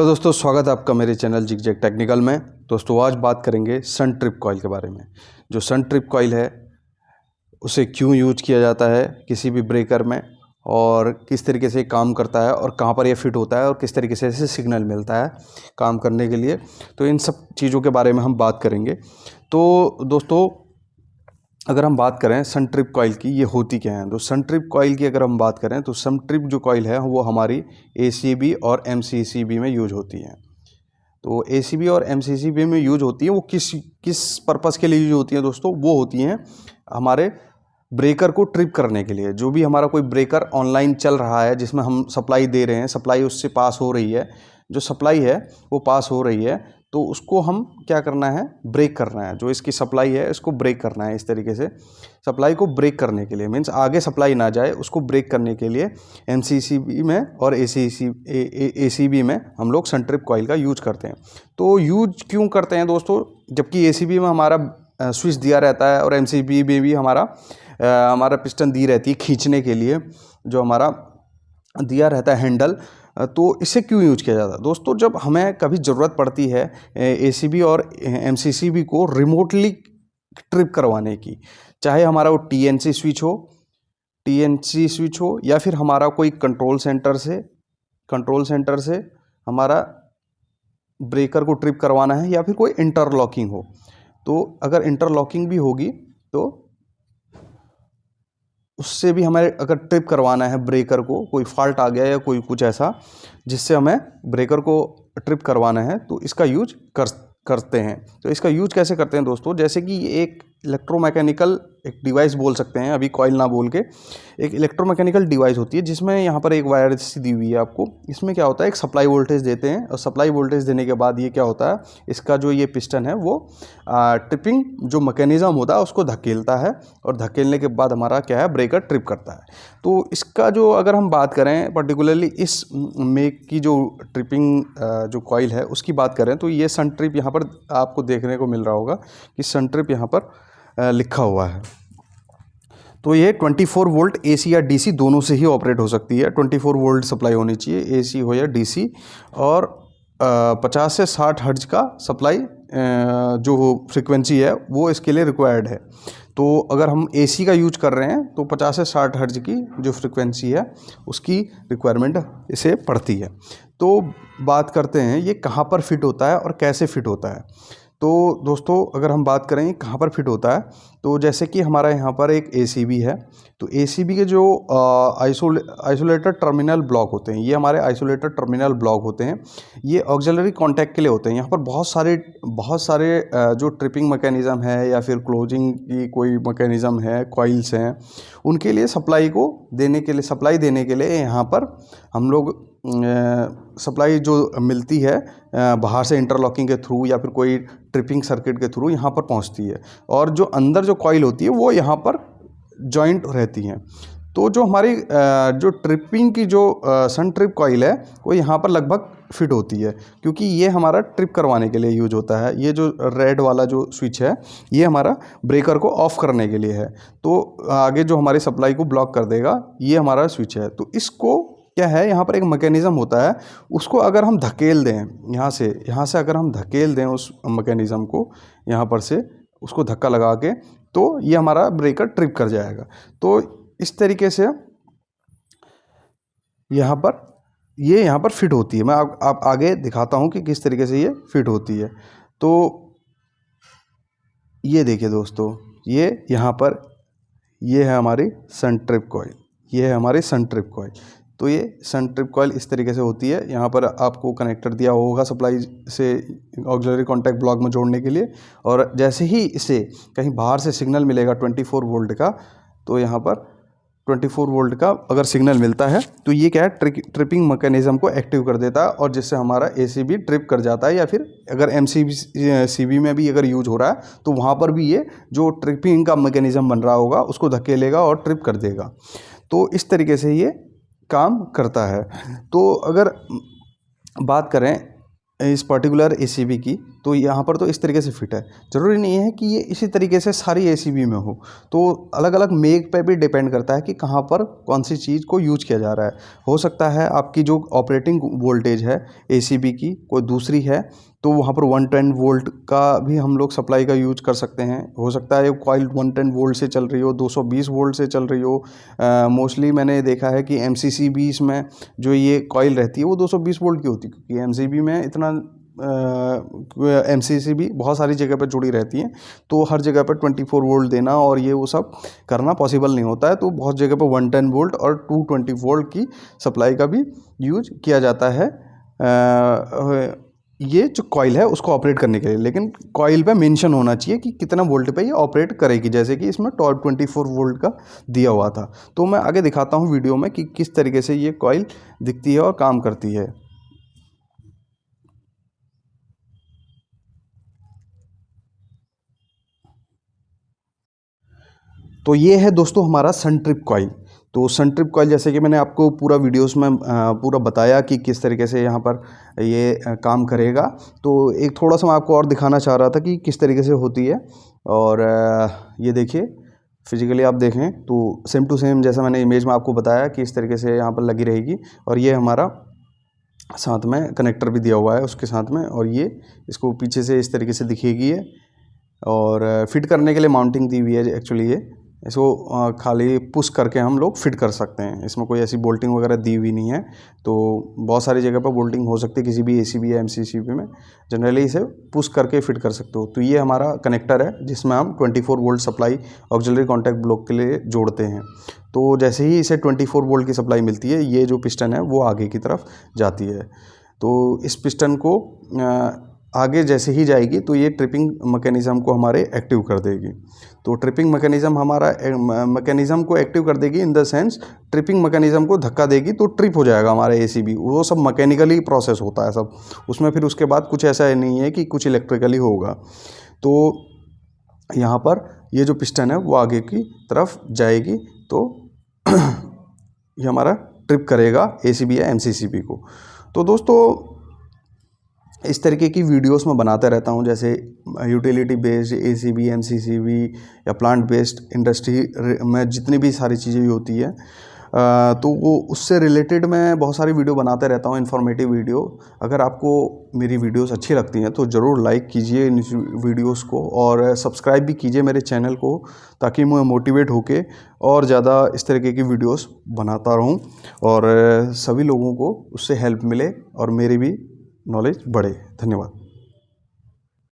दोस्तों, स्वागत है आपका मेरे चैनल जिगजैग टेक्निकल में। दोस्तों आज बात करेंगे सन ट्रिप कॉइल के बारे में। जो सन ट्रिप कॉइल है उसे क्यों यूज किया जाता है किसी भी ब्रेकर में, और किस तरीके से काम करता है, और कहाँ पर यह फिट होता है, और किस तरीके से इसे सिग्नल मिलता है काम करने के लिए। तो इन सब चीज़ों के बारे में हम बात करेंगे। तो दोस्तों अगर हम बात करें सन ट्रिप कॉइल की, ये होती क्या है। तो सन ट्रिप कॉइल की अगर हम बात करें तो सन ट्रिप जो कॉइल है वो हमारी ACB और MCCB में यूज होती है। तो ACB और MCCB में यूज होती है, वो किस पर्पज़ के लिए यूज होती हैं दोस्तों। वो होती हैं हमारे ब्रेकर को ट्रिप करने के लिए। जो भी हमारा कोई ब्रेकर ऑनलाइन चल रहा है जिसमें हम सप्लाई दे रहे हैं, सप्लाई उससे पास हो रही है, जो सप्लाई है वो पास हो रही है, तो उसको हम क्या करना है, ब्रेक करना है। जो इसकी सप्लाई है इसको ब्रेक करना है। इस तरीके से सप्लाई को ब्रेक करने के लिए, मीन्स आगे सप्लाई ना जाए, उसको ब्रेक करने के लिए MCCB में और ACB में हम लोग सन ट्रिप कॉइल का यूज करते हैं। तो यूज क्यों करते हैं दोस्तों, जबकि ACB में हमारा स्विच दिया रहता है और MCCB में भी हमारा पिस्टन दी रहती है खींचने के लिए, जो हमारा दिया रहता है हैंडल। तो इसे क्यों यूज किया जाता है दोस्तों, जब हमें कभी ज़रूरत पड़ती है ACB और MCCB को रिमोटली ट्रिप करवाने की, चाहे हमारा वो TNC स्विच हो या फिर हमारा कोई कंट्रोल सेंटर से हमारा ब्रेकर को ट्रिप करवाना है, या फिर कोई इंटरलॉकिंग हो। तो अगर इंटरलॉकिंग भी होगी तो उससे भी हमें अगर ट्रिप करवाना है ब्रेकर को, कोई फॉल्ट आ गया या कोई कुछ ऐसा जिससे हमें ब्रेकर को ट्रिप करवाना है, तो इसका यूज करते हैं। तो इसका यूज कैसे करते हैं दोस्तों, जैसे कि ये एक इलेक्ट्रोमैकेनिकल एक डिवाइस बोल सकते हैं, अभी कॉइल ना बोल के, एक इलेक्ट्रोमैकेनिकल डिवाइस होती है जिसमें यहाँ पर एक वायर सी दी हुई है आपको। इसमें क्या होता है, एक सप्लाई वोल्टेज देते हैं, और सप्लाई वोल्टेज देने के बाद ये क्या होता है, इसका जो ये पिस्टन है वो ट्रिपिंग जो मैकेनिज़्म होता है उसको धकेलता है, और धकेलने के बाद हमारा क्या है, ब्रेकर ट्रिप करता है। तो इसका जो अगर हम बात करें पर्टिकुलरली इस मेक की जो ट्रिपिंग जो कॉइल है उसकी बात करें, तो ये सन ट्रिप यहाँ पर आपको देखने को मिल रहा होगा कि सन ट्रिप यहाँ पर लिखा हुआ है। तो ये 24 वोल्ट AC या DC दोनों से ही ऑपरेट हो सकती है। 24 वोल्ट सप्लाई होनी चाहिए, AC हो या DC, और 50 से 60 हर्ट्ज का सप्लाई जो फ्रिक्वेंसी है वो इसके लिए रिक्वायर्ड है। तो अगर हम AC का यूज कर रहे हैं तो 50 से 60 हर्ट्ज की जो फ्रिक्वेंसी है उसकी रिक्वायरमेंट इसे पड़ती है। तो बात करते हैं ये कहाँ पर फिट होता है और कैसे फिट होता है। तो दोस्तों अगर हम बात करें कहाँ पर फिट होता है, तो जैसे कि हमारा यहाँ पर एक ACB है, तो ACB के जो आइसोलेटेड टर्मिनल ब्लॉक होते हैं, ये हमारे आइसोलेटेड टर्मिनल ब्लॉक होते हैं। ये ऑक्सिलरी कॉन्टैक्ट के लिए होते हैं। यहाँ पर बहुत सारे जो ट्रिपिंग मैकेनिज़्म है या फिर क्लोजिंग की कोई मैकेनिज़्म है, कॉइल्स हैं, उनके लिए सप्लाई देने के लिए यहाँ पर हम लोग सप्लाई जो मिलती है बाहर से इंटरलॉकिंग के थ्रू या फिर कोई ट्रिपिंग सर्किट के थ्रू यहाँ पर पहुँचती है, और जो अंदर जो कॉइल होती है वो यहाँ पर जॉइंट रहती हैं। तो जो हमारी जो ट्रिपिंग की जो सन ट्रिप कॉइल है वो यहाँ पर लगभग फिट होती है, क्योंकि ये हमारा ट्रिप करवाने के लिए यूज होता है। ये जो रेड वाला जो स्विच है ये हमारा ब्रेकर को ऑफ करने के लिए है, तो आगे जो हमारी सप्लाई को ब्लॉक कर देगा ये हमारा स्विच है। तो इसको क्या है, यहाँ पर एक मैकेनिज़्म होता है, उसको अगर हम धकेल दें यहाँ से अगर हम धकेल दें उस मैकेनिज़्म को यहाँ पर से उसको धक्का लगा के, तो ये हमारा ब्रेकर ट्रिप कर जाएगा। तो इस तरीके से यहाँ पर फिट होती है। मैं आप आगे दिखाता हूँ कि किस तरीके से ये फिट होती है। तो ये देखिए दोस्तों, ये यहाँ पर ये है हमारी सन ट्रिप कॉइल। तो ये सन ट्रिप कॉइल इस तरीके से होती है। यहाँ पर आपको कनेक्टर दिया होगा सप्लाई से ऑक्सिलरी कॉन्टैक्ट ब्लॉक में जोड़ने के लिए, और जैसे ही इसे कहीं बाहर से सिग्नल मिलेगा 24 वोल्ट का, तो यहाँ पर 24 वोल्ट का अगर सिग्नल मिलता है तो ये क्या है, ट्रिपिंग मैकेनिज़्म को एक्टिव कर देता है, और जिससे हमारा ACB ट्रिप कर जाता है। या फिर अगर MCCB में भी अगर यूज हो रहा है तो वहाँ पर भी ये जो ट्रिपिंग का मैकेनिज़्म बन रहा होगा उसको धकेलेगा और ट्रिप कर देगा। तो इस तरीके से ये काम करता है। तो अगर बात करें इस पर्टिकुलर एसीबी की, तो यहाँ पर तो इस तरीके से फिट है। ज़रूरी नहीं है कि ये इसी तरीके से सारी एसीबी में हो, तो अलग अलग मेक पे भी डिपेंड करता है कि कहाँ पर कौन सी चीज़ को यूज किया जा रहा है। हो सकता है आपकी जो ऑपरेटिंग वोल्टेज है एसीबी की कोई दूसरी है, तो वहाँ पर 110 वोल्ट का भी हम लोग सप्लाई का यूज कर सकते हैं। हो सकता है कॉइल 110 वोल्ट से चल रही हो, 220 वोल्ट से चल रही हो। मोस्टली मैंने देखा है कि MCCBs में जो ये कॉइल रहती है वो 220 वोल्ट की होती है, क्योंकि MCB में इतना MCCB बहुत सारी जगह पर जुड़ी रहती हैं, तो हर जगह पर 24 वोल्ट देना और ये वो सब करना पॉसिबल नहीं होता है। तो बहुत जगह पर 110 वोल्ट और 220 वोल्ट की सप्लाई का भी यूज किया जाता है ये जो कॉइल है उसको ऑपरेट करने के लिए। लेकिन कॉइल पे मेंशन होना चाहिए कि कितना वोल्ट पे ये ऑपरेट करेगी, जैसे कि इसमें 24 वोल्ट का दिया हुआ था। तो मैं आगे दिखाता हूँ वीडियो में कि किस तरीके से ये कॉइल दिखती है और काम करती है। तो ये है दोस्तों हमारा सन ट्रिप कॉइल। तो सन ट्रिप कॉइल जैसे कि मैंने आपको पूरा वीडियोस में पूरा बताया कि किस तरीके से यहाँ पर ये काम करेगा। तो एक थोड़ा सा मैं आपको और दिखाना चाह रहा था कि किस तरीके से होती है। और ये देखिए फिजिकली आप देखें तो सेम टू सेम जैसा मैंने इमेज में आपको बताया कि इस तरीके से यहाँ पर लगी रहेगी। और ये हमारा साथ में कनेक्टर भी दिया हुआ है उसके साथ में, और ये इसको पीछे से इस तरीके से दिखेगी ये। और फिट करने के लिए माउंटिंग दी हुई है एक्चुअली ये, इसको खाली पुश करके हम लोग फिट कर सकते हैं। इसमें कोई ऐसी बोल्टिंग वगैरह दी हुई नहीं है। तो बहुत सारी जगह पर बोल्टिंग हो सकती है किसी भी एसीबी या एमसीसीबी में, जनरली इसे पुश करके फिट कर सकते हो। तो ये हमारा कनेक्टर है जिसमें हम 24 volt supply auxiliary contact block के लिए जोड़ते हैं। तो जैसे ही इसे 24 वोल्ट की सप्लाई मिलती है, ये जो पिस्टन है वो आगे की तरफ जाती है। तो इस पिस्टन को आगे जैसे ही जाएगी तो ये ट्रिपिंग मैकेनिज़्म को हमारे एक्टिव कर देगी। तो ट्रिपिंग मैकेनिज़्म हमारा मैकेनिज़्म को एक्टिव कर देगी in the sense tripping mechanism को धक्का देगी तो ट्रिप हो जाएगा हमारा एसीबी। वो सब मैकेनिकली प्रोसेस होता है सब, उसमें फिर उसके बाद कुछ ऐसा नहीं है कि कुछ इलेक्ट्रिकली होगा। तो यहाँ पर ये जो पिस्टन है वो आगे की तरफ जाएगी तो ये हमारा ट्रिप करेगा एसीबी या एमसीसीबी को। तो दोस्तों इस तरीके की वीडियोस मैं बनाता रहता हूँ, जैसे यूटिलिटी बेस्ड एसीबी, एमसीसीबी या प्लांट बेस्ड इंडस्ट्री में जितनी भी सारी चीज़ें होती है तो वो उससे रिलेटेड मैं बहुत सारी वीडियो बनाते रहता हूँ, इन्फॉर्मेटिव वीडियो। अगर आपको मेरी वीडियोस अच्छी लगती हैं तो ज़रूर लाइक कीजिए इन वीडियोस को और सब्सक्राइब भी कीजिए मेरे चैनल को, ताकि मैं मोटिवेट होके और ज़्यादा इस तरीके की वीडियोस बनाता रहूँ और सभी लोगों को उससे हेल्प मिले और मेरी भी नॉलेज बढ़े। धन्यवाद।